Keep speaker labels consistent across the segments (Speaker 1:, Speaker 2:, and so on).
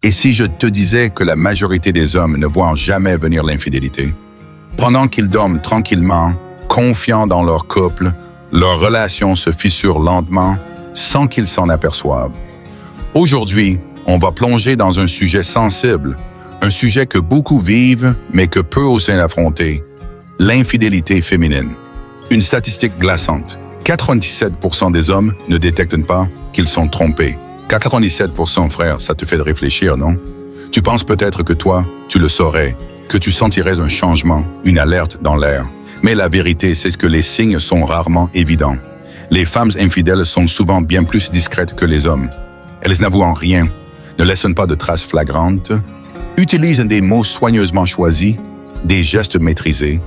Speaker 1: Et si je te disais que la majorité des hommes ne voient jamais venir l'infidélité? Pendant qu'ils dorment tranquillement, confiants dans leur couple, leur relation se fissure lentement sans qu'ils s'en aperçoivent. Aujourd'hui, on va plonger dans un sujet sensible, un sujet que beaucoup vivent mais que peu osent affronter, l'infidélité féminine. Une statistique glaçante. 97% des hommes ne détectent pas qu'ils sont trompés. 97%, frère, ça te fait réfléchir, non? Tu penses peut-être que toi, tu le saurais, que tu sentirais un changement, une alerte dans l'air. Mais la vérité, c'est que les signes sont rarement évidents. Les femmes infidèles sont souvent bien plus discrètes que les hommes. Elles n'avouent rien, ne laissent pas de traces flagrantes, utilisent des mots soigneusement choisis, des gestes maîtrisés,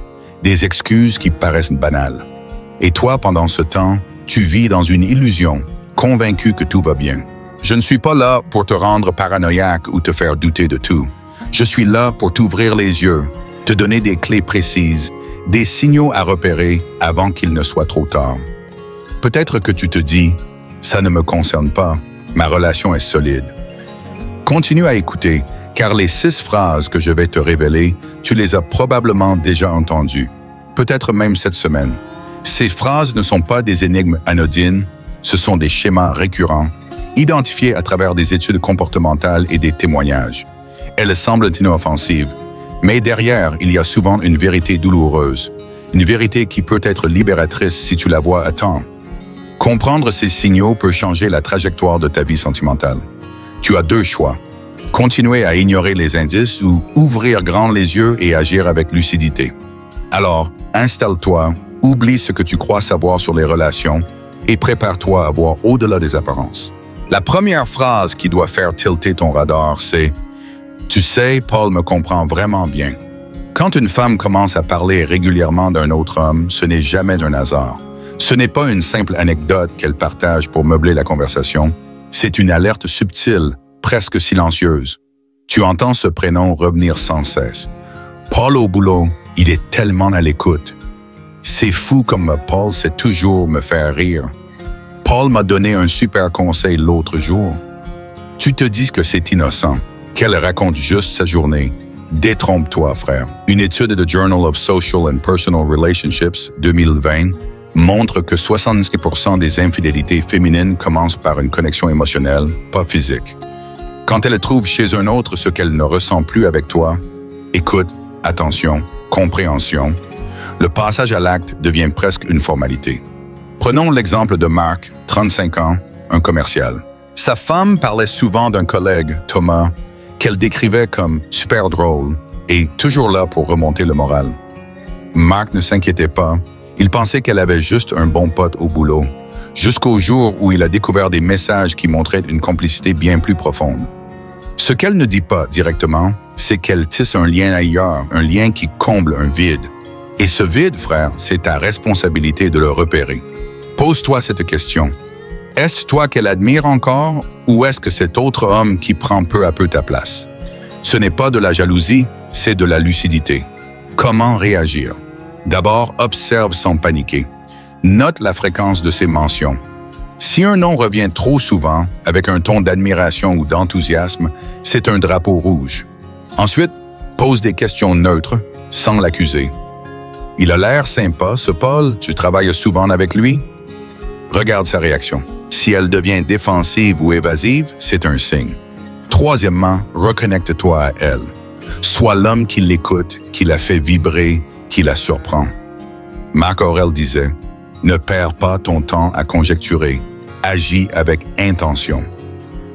Speaker 1: des excuses qui paraissent banales. Et toi, pendant ce temps, tu vis dans une illusion, convaincu que tout va bien. Je ne suis pas là pour te rendre paranoïaque ou te faire douter de tout. Je suis là pour t'ouvrir les yeux, te donner des clés précises, des signaux à repérer avant qu'il ne soit trop tard. Peut-être que tu te dis, ça ne me concerne pas, ma relation est solide. Continue à écouter, car les 6 phrases que je vais te révéler, tu les as probablement déjà entendues, peut-être même cette semaine. Ces phrases ne sont pas des énigmes anodines, ce sont des schémas récurrents, identifiés à travers des études comportementales et des témoignages. Elles semblent inoffensives, mais derrière, il y a souvent une vérité douloureuse, une vérité qui peut être libératrice si tu la vois à temps. Comprendre ces signaux peut changer la trajectoire de ta vie sentimentale. Tu as 2 choix. Continuer à ignorer les indices ou ouvrir grand les yeux et agir avec lucidité. Alors, installe-toi, oublie ce que tu crois savoir sur les relations et prépare-toi à voir au-delà des apparences. La première phrase qui doit faire tilter ton radar, c'est « Tu sais, Paul me comprend vraiment bien ». Quand une femme commence à parler régulièrement d'un autre homme, ce n'est jamais un hasard. Ce n'est pas une simple anecdote qu'elle partage pour meubler la conversation, c'est une alerte subtile, presque silencieuse. Tu entends ce prénom revenir sans cesse. Paul au boulot, il est tellement à l'écoute. C'est fou comme Paul sait toujours me faire rire. Paul m'a donné un super conseil l'autre jour. Tu te dis que c'est innocent, qu'elle raconte juste sa journée. Détrompe-toi, frère. Une étude de Journal of Social and Personal Relationships 2020 montre que 70% des infidélités féminines commencent par une connexion émotionnelle, pas physique. Quand elle trouve chez un autre ce qu'elle ne ressent plus avec toi, écoute, attention, compréhension, le passage à l'acte devient presque une formalité. Prenons l'exemple de Mark, 35 ans, un commercial. Sa femme parlait souvent d'un collègue, Thomas, qu'elle décrivait comme super drôle et toujours là pour remonter le moral. Mark ne s'inquiétait pas. Il pensait qu'elle avait juste un bon pote au boulot, jusqu'au jour où il a découvert des messages qui montraient une complicité bien plus profonde. Ce qu'elle ne dit pas directement, c'est qu'elle tisse un lien ailleurs, un lien qui comble un vide. Et ce vide, frère, c'est ta responsabilité de le repérer. Pose-toi cette question. Est-ce toi qu'elle admire encore ou est-ce que cet autre homme qui prend peu à peu ta place? Ce n'est pas de la jalousie, c'est de la lucidité. Comment réagir? D'abord, observe sans paniquer. Note la fréquence de ses mentions. Si un nom revient trop souvent, avec un ton d'admiration ou d'enthousiasme, c'est un drapeau rouge. Ensuite, pose des questions neutres, sans l'accuser. Il a l'air sympa, ce Paul, tu travailles souvent avec lui? Regarde sa réaction. Si elle devient défensive ou évasive, c'est un signe. Troisièmement, reconnecte-toi à elle. Sois l'homme qui l'écoute, qui la fait vibrer, qui la surprend. Marc Aurèle disait, « Ne perds pas ton temps à conjecturer, agis avec intention. »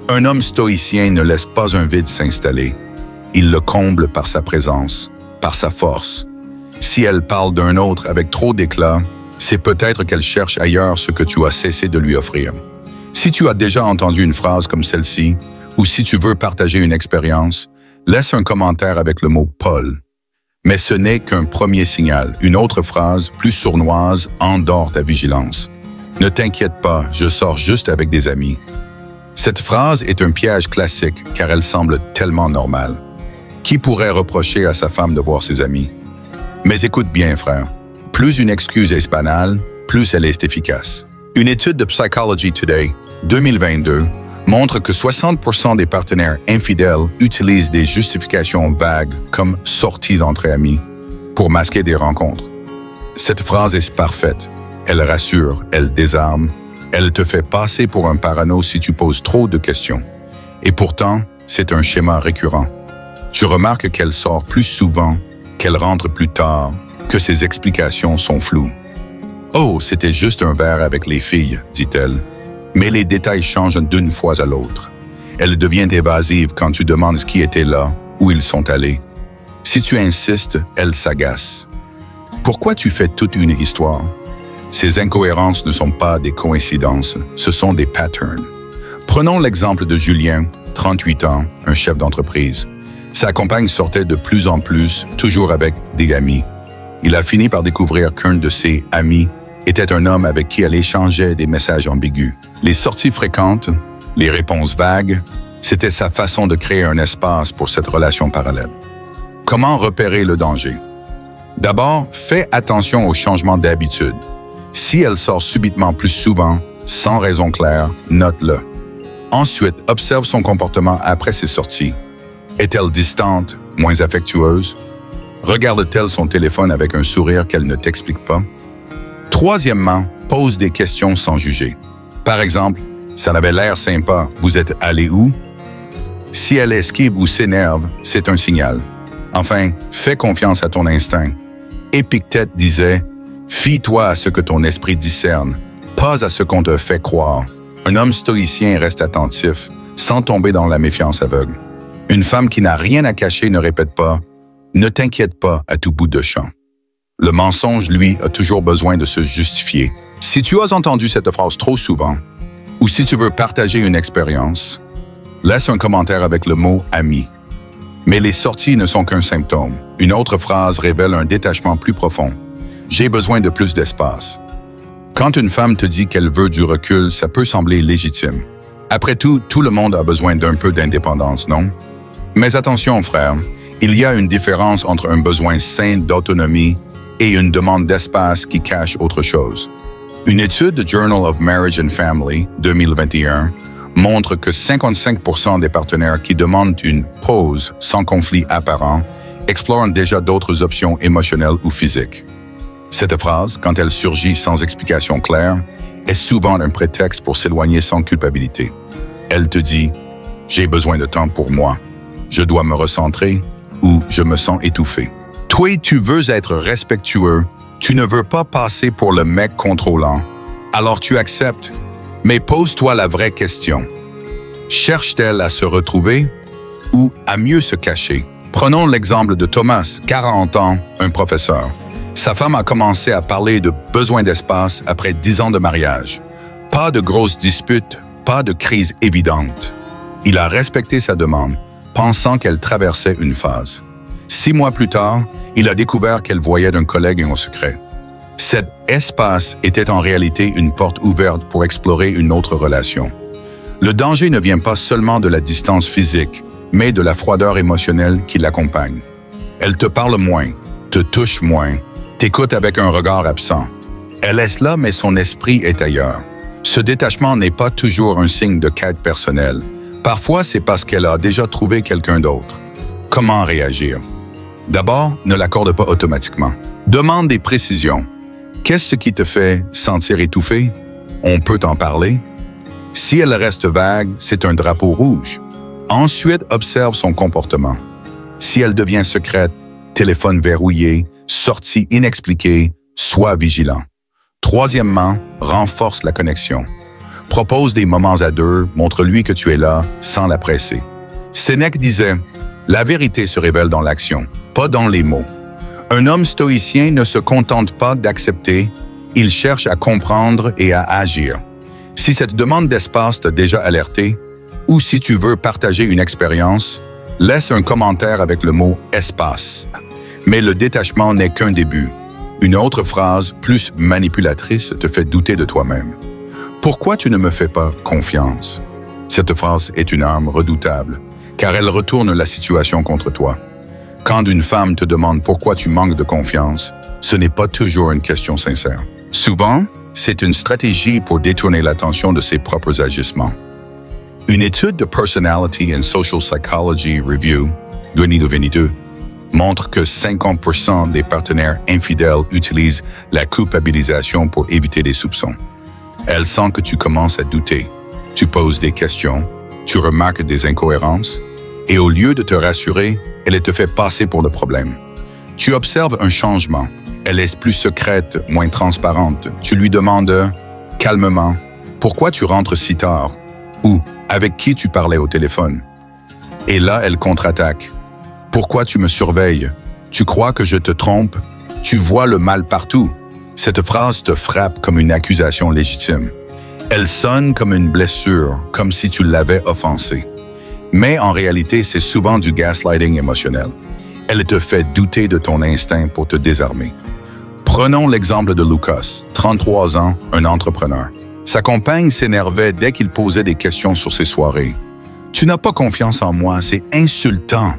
Speaker 1: Un homme stoïcien ne laisse pas un vide s'installer. Il le comble par sa présence, par sa force. Si elle parle d'un autre avec trop d'éclat, c'est peut-être qu'elle cherche ailleurs ce que tu as cessé de lui offrir. Si tu as déjà entendu une phrase comme celle-ci, ou si tu veux partager une expérience, laisse un commentaire avec le mot « Paul ». Mais ce n'est qu'un premier signal. Une autre phrase, plus sournoise, endort ta vigilance. Ne t'inquiète pas, je sors juste avec des amis. Cette phrase est un piège classique car elle semble tellement normale. Qui pourrait reprocher à sa femme de voir ses amis? Mais écoute bien, frère. Plus une excuse est banale, plus elle est efficace. Une étude de Psychology Today, 2022, montre que 60% des partenaires infidèles utilisent des justifications vagues comme sorties entre amis pour masquer des rencontres. Cette phrase est parfaite. Elle rassure, elle désarme, elle te fait passer pour un parano si tu poses trop de questions. Et pourtant, c'est un schéma récurrent. Tu remarques qu'elle sort plus souvent, qu'elle rentre plus tard, que ses explications sont floues. « Oh, c'était juste un verre avec les filles », dit-elle. Mais les détails changent d'une fois à l'autre. Elle devient évasive quand tu demandes qui était là, où ils sont allés. Si tu insistes, elle s'agace. Pourquoi tu fais toute une histoire? Ces incohérences ne sont pas des coïncidences, ce sont des patterns. Prenons l'exemple de Julien, 38 ans, un chef d'entreprise. Sa compagne sortait de plus en plus, toujours avec des amis. Il a fini par découvrir qu'un de ses amis était un homme avec qui elle échangeait des messages ambigus. Les sorties fréquentes, les réponses vagues, c'était sa façon de créer un espace pour cette relation parallèle. Comment repérer le danger? D'abord, fais attention aux changements d'habitude. Si elle sort subitement plus souvent, sans raison claire, note-le. Ensuite, observe son comportement après ses sorties. Est-elle distante, moins affectueuse? Regarde-t-elle son téléphone avec un sourire qu'elle ne t'explique pas? Troisièmement, pose des questions sans juger. Par exemple, ça avait l'air sympa, vous êtes allé où? Si elle esquive ou s'énerve, c'est un signal. Enfin, fais confiance à ton instinct. Épictète disait « Fie-toi à ce que ton esprit discerne, pas à ce qu'on te fait croire. » Un homme stoïcien reste attentif, sans tomber dans la méfiance aveugle. Une femme qui n'a rien à cacher ne répète pas « Ne t'inquiète pas à tout bout de champ ». Le mensonge, lui, a toujours besoin de se justifier. Si tu as entendu cette phrase trop souvent, ou si tu veux partager une expérience, laisse un commentaire avec le mot « ami ». Mais les sorties ne sont qu'un symptôme. Une autre phrase révèle un détachement plus profond. « J'ai besoin de plus d'espace ». Quand une femme te dit qu'elle veut du recul, ça peut sembler légitime. Après tout le monde a besoin d'un peu d'indépendance, non? Mais attention, frère, il y a une différence entre un besoin sain d'autonomie et une demande d'espace qui cache autre chose. Une étude de Journal of Marriage and Family 2021 montre que 55% des partenaires qui demandent une pause sans conflit apparent explorent déjà d'autres options émotionnelles ou physiques. Cette phrase, quand elle surgit sans explication claire, est souvent un prétexte pour s'éloigner sans culpabilité. Elle te dit « J'ai besoin de temps pour moi, je dois me recentrer ou je me sens étouffé ». Toi, tu veux être respectueux, tu ne veux pas passer pour le mec contrôlant. Alors tu acceptes, mais pose-toi la vraie question. Cherche-t-elle à se retrouver ou à mieux se cacher? Prenons l'exemple de Thomas, 40 ans, un professeur. Sa femme a commencé à parler de besoin d'espace après 10 ans de mariage. Pas de grosses disputes, pas de crise évidente. Il a respecté sa demande, pensant qu'elle traversait une phase. 6 mois plus tard, il a découvert qu'elle voyait d'un collègue en secret. Cet espace était en réalité une porte ouverte pour explorer une autre relation. Le danger ne vient pas seulement de la distance physique, mais de la froideur émotionnelle qui l'accompagne. Elle te parle moins, te touche moins, t'écoute avec un regard absent. Elle est là, mais son esprit est ailleurs. Ce détachement n'est pas toujours un signe de quête personnelle. Parfois, c'est parce qu'elle a déjà trouvé quelqu'un d'autre. Comment réagir? D'abord, ne l'accorde pas automatiquement. Demande des précisions. Qu'est-ce qui te fait sentir étouffé? On peut en parler? Si elle reste vague, c'est un drapeau rouge. Ensuite, observe son comportement. Si elle devient secrète, téléphone verrouillé, sortie inexpliquée, sois vigilant. Troisièmement, renforce la connexion. Propose des moments à deux, montre-lui que tu es là, sans la presser. Sénèque disait « La vérité se révèle dans l'action, pas dans les mots ». Un homme stoïcien ne se contente pas d'accepter, il cherche à comprendre et à agir. Si cette demande d'espace t'a déjà alerté, ou si tu veux partager une expérience, laisse un commentaire avec le mot « espace ». Mais le détachement n'est qu'un début. Une autre phrase, plus manipulatrice, te fait douter de toi-même. « Pourquoi tu ne me fais pas confiance ?» Cette phrase est une arme redoutable, car elle retourne la situation contre toi. Quand une femme te demande pourquoi tu manques de confiance, ce n'est pas toujours une question sincère. Souvent, c'est une stratégie pour détourner l'attention de ses propres agissements. Une étude de Personality and Social Psychology Review 2022 montre que 50% des partenaires infidèles utilisent la culpabilisation pour éviter des soupçons. Elle sent que tu commences à douter, tu poses des questions, tu remarques des incohérences, et au lieu de te rassurer, elle te fait passer pour le problème. Tu observes un changement, elle est plus secrète, moins transparente. Tu lui demandes calmement « Pourquoi tu rentres si tard ?» ou « Avec qui tu parlais au téléphone ?» Et là, elle contre-attaque. « Pourquoi tu me surveilles? Tu crois que je te trompe? Tu vois le mal partout. » Cette phrase te frappe comme une accusation légitime. Elle sonne comme une blessure, comme si tu l'avais offensée. Mais en réalité, c'est souvent du gaslighting émotionnel. Elle te fait douter de ton instinct pour te désarmer. Prenons l'exemple de Lucas, 33 ans, un entrepreneur. Sa compagne s'énervait dès qu'il posait des questions sur ses soirées. « Tu n'as pas confiance en moi, c'est insultant »,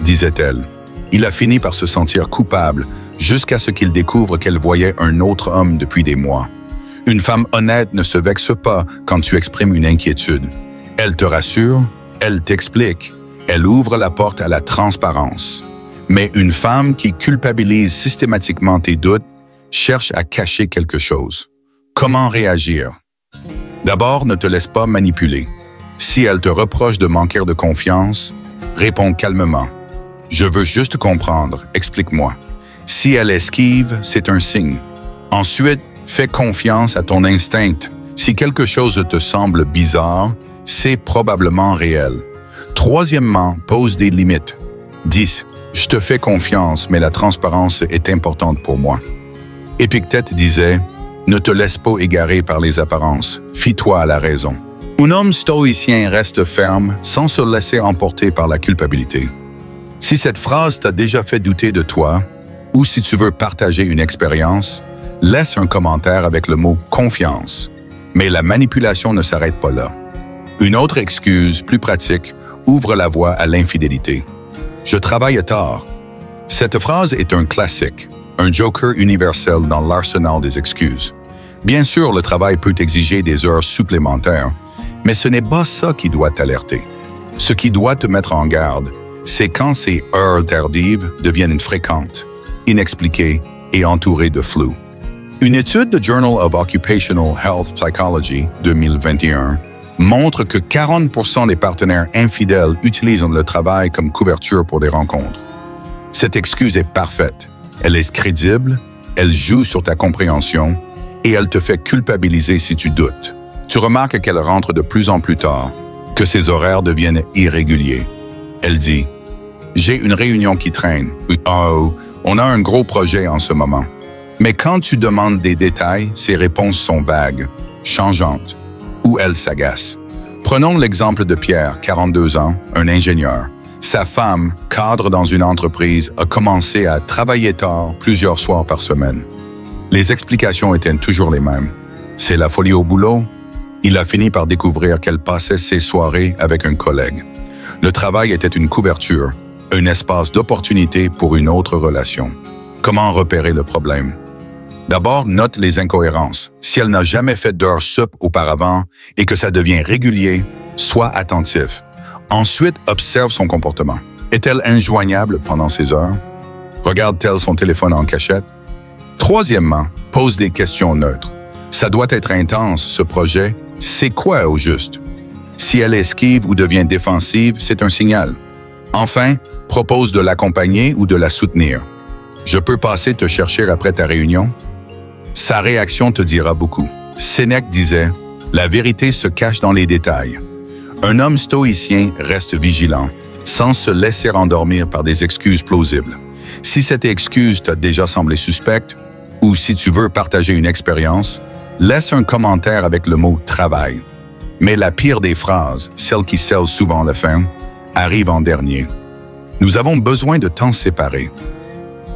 Speaker 1: disait-elle. Il a fini par se sentir coupable jusqu'à ce qu'il découvre qu'elle voyait un autre homme depuis des mois. Une femme honnête ne se vexe pas quand tu exprimes une inquiétude. Elle te rassure, elle t'explique, elle ouvre la porte à la transparence. Mais une femme qui culpabilise systématiquement tes doutes cherche à cacher quelque chose. Comment réagir? D'abord, ne te laisse pas manipuler. Si elle te reproche de manquer de confiance, réponds calmement. Je veux juste comprendre, explique-moi. Si elle esquive, c'est un signe. Ensuite, fais confiance à ton instinct. Si quelque chose te semble bizarre, c'est probablement réel. Troisièmement, pose des limites. 10. Je te fais confiance, mais la transparence est importante pour moi. Épictète disait, ne te laisse pas égarer par les apparences, fie-toi à la raison. Un homme stoïcien reste ferme sans se laisser emporter par la culpabilité. Si cette phrase t'a déjà fait douter de toi, ou si tu veux partager une expérience, laisse un commentaire avec le mot « confiance ». Mais la manipulation ne s'arrête pas là. Une autre excuse, plus pratique, ouvre la voie à l'infidélité. « Je travaille tard ». Cette phrase est un classique, un joker universel dans l'arsenal des excuses. Bien sûr, le travail peut exiger des heures supplémentaires, mais ce n'est pas ça qui doit t'alerter. Ce qui doit te mettre en garde, c'est quand ces heures tardives deviennent fréquentes, inexpliquées et entourées de flou. Une étude de Journal of Occupational Health Psychology 2021 montre que 40% des partenaires infidèles utilisent le travail comme couverture pour des rencontres. Cette excuse est parfaite. Elle est crédible, elle joue sur ta compréhension et elle te fait culpabiliser si tu doutes. Tu remarques qu'elle rentre de plus en plus tard, que ses horaires deviennent irréguliers. Elle dit « J'ai une réunion qui traîne. Oh, on a un gros projet en ce moment. » Mais quand tu demandes des détails, ses réponses sont vagues, changeantes, ou elle s'agace. Prenons l'exemple de Pierre, 42 ans, un ingénieur. Sa femme, cadre dans une entreprise, a commencé à travailler tard plusieurs soirs par semaine. Les explications étaient toujours les mêmes. C'est la folie au boulot. Il a fini par découvrir qu'elle passait ses soirées avec un collègue. Le travail était une couverture, un espace d'opportunité pour une autre relation. Comment repérer le problème? D'abord, note les incohérences. Si elle n'a jamais fait d'heures sup auparavant et que ça devient régulier, sois attentif. Ensuite, observe son comportement. Est-elle injoignable pendant ces heures? Regarde-t-elle son téléphone en cachette? Troisièmement, pose des questions neutres. Ça doit être intense, ce projet. C'est quoi au juste? Si elle esquive ou devient défensive, c'est un signal. Enfin, propose de l'accompagner ou de la soutenir. Je peux passer te chercher après ta réunion? Sa réaction te dira beaucoup. Sénèque disait, « La vérité se cache dans les détails ». Un homme stoïcien reste vigilant, sans se laisser endormir par des excuses plausibles. Si cette excuse t'a déjà semblé suspecte, ou si tu veux partager une expérience, laisse un commentaire avec le mot « travail ». Mais la pire des phrases, celle qui scelle souvent la fin, arrive en dernier. Nous avons besoin de temps séparés.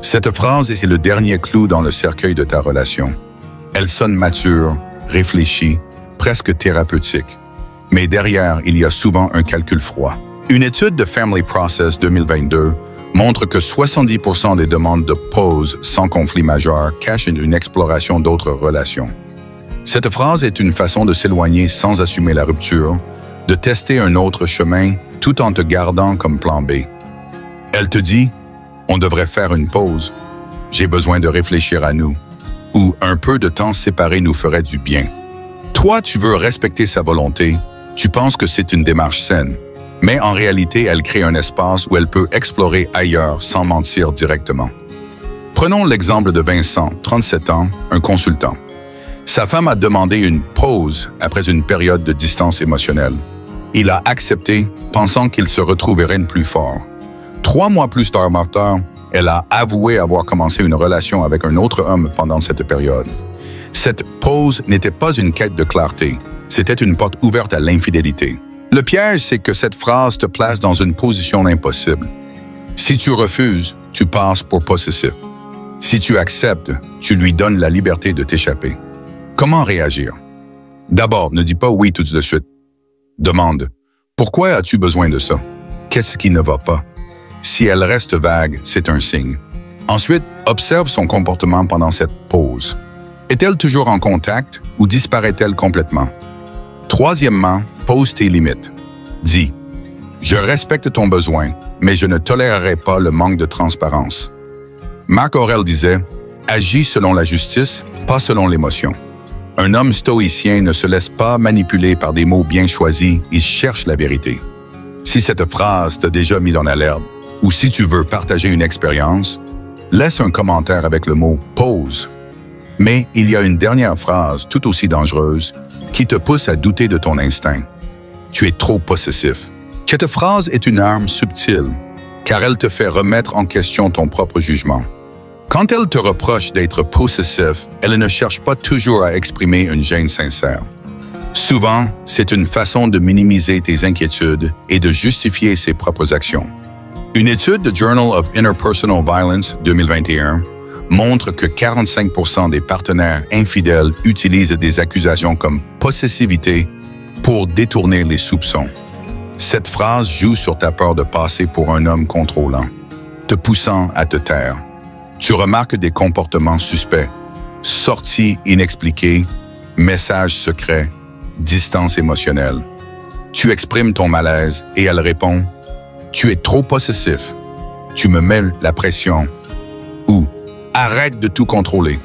Speaker 1: Cette phrase est le dernier clou dans le cercueil de ta relation. Elle sonne mature, réfléchie, presque thérapeutique. Mais derrière, il y a souvent un calcul froid. Une étude de Family Process 2022 montre que 70% des demandes de pause sans conflit majeur cachent une exploration d'autres relations. Cette phrase est une façon de s'éloigner sans assumer la rupture, de tester un autre chemin tout en te gardant comme plan B. Elle te dit « On devrait faire une pause. J'ai besoin de réfléchir à nous. » Ou « Un peu de temps séparé nous ferait du bien. » Toi, tu veux respecter sa volonté. Tu penses que c'est une démarche saine. Mais en réalité, elle crée un espace où elle peut explorer ailleurs sans mentir directement. Prenons l'exemple de Vincent, 37 ans, un consultant. Sa femme a demandé une pause après une période de distance émotionnelle. Il a accepté, pensant qu'il se retrouverait plus fort. 3 mois plus tard, elle a avoué avoir commencé une relation avec un autre homme pendant cette période. Cette pause n'était pas une quête de clarté, c'était une porte ouverte à l'infidélité. Le piège, c'est que cette phrase te place dans une position impossible. Si tu refuses, tu passes pour possessif. Si tu acceptes, tu lui donnes la liberté de t'échapper. Comment réagir? D'abord, ne dis pas oui tout de suite. Demande, pourquoi as-tu besoin de ça? Qu'est-ce qui ne va pas? Si elle reste vague, c'est un signe. Ensuite, observe son comportement pendant cette pause. Est-elle toujours en contact ou disparaît-elle complètement? Troisièmement, pose tes limites. Dis, je respecte ton besoin, mais je ne tolérerai pas le manque de transparence. Marc Aurèle disait, agis selon la justice, pas selon l'émotion. Un homme stoïcien ne se laisse pas manipuler par des mots bien choisis, il cherche la vérité. Si cette phrase t'a déjà mis en alerte, ou si tu veux partager une expérience, laisse un commentaire avec le mot « pause ». Mais il y a une dernière phrase tout aussi dangereuse qui te pousse à douter de ton instinct. Tu es trop possessif. Cette phrase est une arme subtile, car elle te fait remettre en question ton propre jugement. Quand elle te reproche d'être possessif, elle ne cherche pas toujours à exprimer une gêne sincère. Souvent, c'est une façon de minimiser tes inquiétudes et de justifier ses propres actions. Une étude de Journal of Interpersonal Violence 2021 montre que 45% des partenaires infidèles utilisent des accusations comme possessivité pour détourner les soupçons. Cette phrase joue sur ta peur de passer pour un homme contrôlant, te poussant à te taire. Tu remarques des comportements suspects, sorties inexpliquées, messages secrets, distance émotionnelle. Tu exprimes ton malaise et elle répond « Tu es trop possessif, tu me mets la pression » ou « Arrête de tout contrôler ».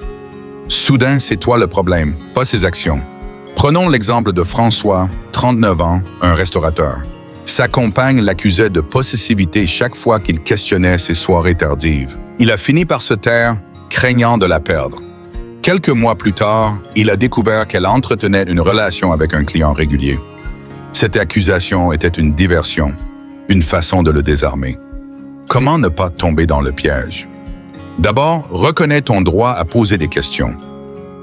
Speaker 1: Soudain, c'est toi le problème, pas ses actions. Prenons l'exemple de François, 39 ans, un restaurateur. Sa compagne l'accusait de possessivité chaque fois qu'il questionnait ses soirées tardives. Il a fini par se taire, craignant de la perdre. Quelques mois plus tard, il a découvert qu'elle entretenait une relation avec un client régulier. Cette accusation était une diversion, une façon de le désarmer. Comment ne pas tomber dans le piège? D'abord, reconnais ton droit à poser des questions.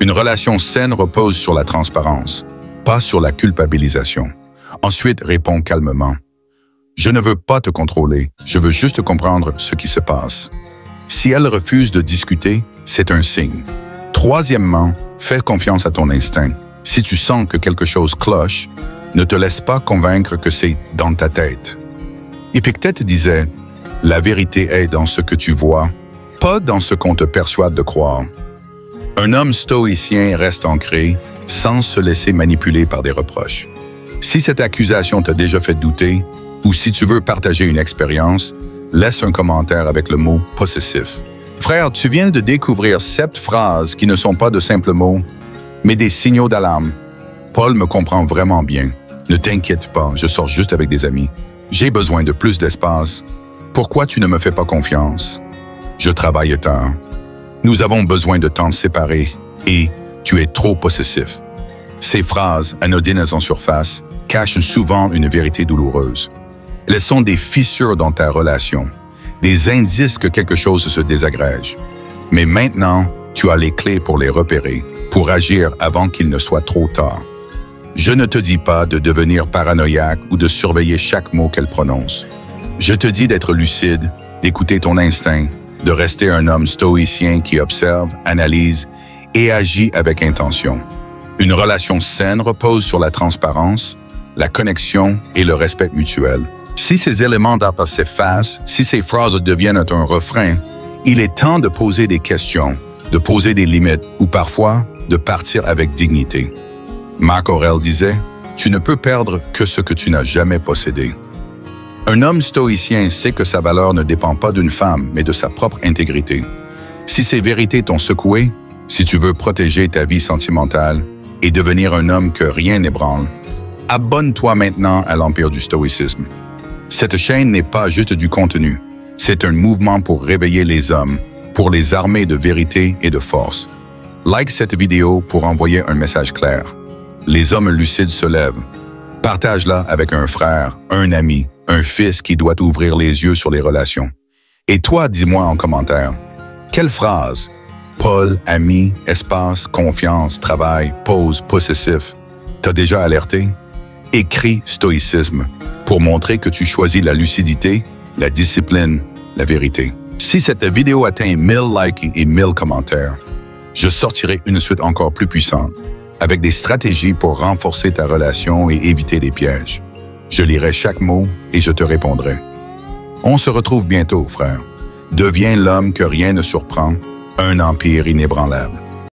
Speaker 1: Une relation saine repose sur la transparence, pas sur la culpabilisation. Ensuite, réponds calmement. Je ne veux pas te contrôler, je veux juste comprendre ce qui se passe. Si elle refuse de discuter, c'est un signe. Troisièmement, fais confiance à ton instinct. Si tu sens que quelque chose cloche, ne te laisse pas convaincre que c'est dans ta tête. Épictète disait, « La vérité est dans ce que tu vois, pas dans ce qu'on te persuade de croire. » Un homme stoïcien reste ancré sans se laisser manipuler par des reproches. Si cette accusation t'a déjà fait douter, ou si tu veux partager une expérience, laisse un commentaire avec le mot « possessif ». Frère, tu viens de découvrir 7 phrases qui ne sont pas de simples mots, mais des signaux d'alarme. Paul me comprend vraiment bien. Ne t'inquiète pas, je sors juste avec des amis. J'ai besoin de plus d'espace. Pourquoi tu ne me fais pas confiance? Je travaille tard. Nous avons besoin de temps séparés et tu es trop possessif. Ces phrases, anodines en surface, cachent souvent une vérité douloureuse. Elles sont des fissures dans ta relation, des indices que quelque chose se désagrège. Mais maintenant, tu as les clés pour les repérer, pour agir avant qu'il ne soit trop tard. Je ne te dis pas de devenir paranoïaque ou de surveiller chaque mot qu'elle prononce. Je te dis d'être lucide, d'écouter ton instinct, de rester un homme stoïcien qui observe, analyse et agit avec intention. Une relation saine repose sur la transparence, la connexion et le respect mutuel. Si ces éléments s'effacent, si ces phrases deviennent un refrain, il est temps de poser des questions, de poser des limites ou parfois de partir avec dignité. Marc Aurèle disait, Tu ne peux perdre que ce que tu n'as jamais possédé. Un homme stoïcien sait que sa valeur ne dépend pas d'une femme, mais de sa propre intégrité. Si ces vérités t'ont secoué, si tu veux protéger ta vie sentimentale et devenir un homme que rien n'ébranle, abonne-toi maintenant à l'Empire du Stoïcisme. Cette chaîne n'est pas juste du contenu, c'est un mouvement pour réveiller les hommes, pour les armer de vérité et de force. Like cette vidéo pour envoyer un message clair. Les hommes lucides se lèvent. Partage-la avec un frère, un ami, un fils qui doit ouvrir les yeux sur les relations. Et toi, dis-moi en commentaire, quelle phrase, Paul, ami, espace, confiance, travail, pause, possessif, t'as déjà alerté? Écris stoïcisme pour montrer que tu choisis la lucidité, la discipline, la vérité. Si cette vidéo atteint 1000 likes et 1000 commentaires, je sortirai une suite encore plus puissante, avec des stratégies pour renforcer ta relation et éviter les pièges. Je lirai chaque mot et je te répondrai. On se retrouve bientôt, frère. Deviens l'homme que rien ne surprend, un empire inébranlable.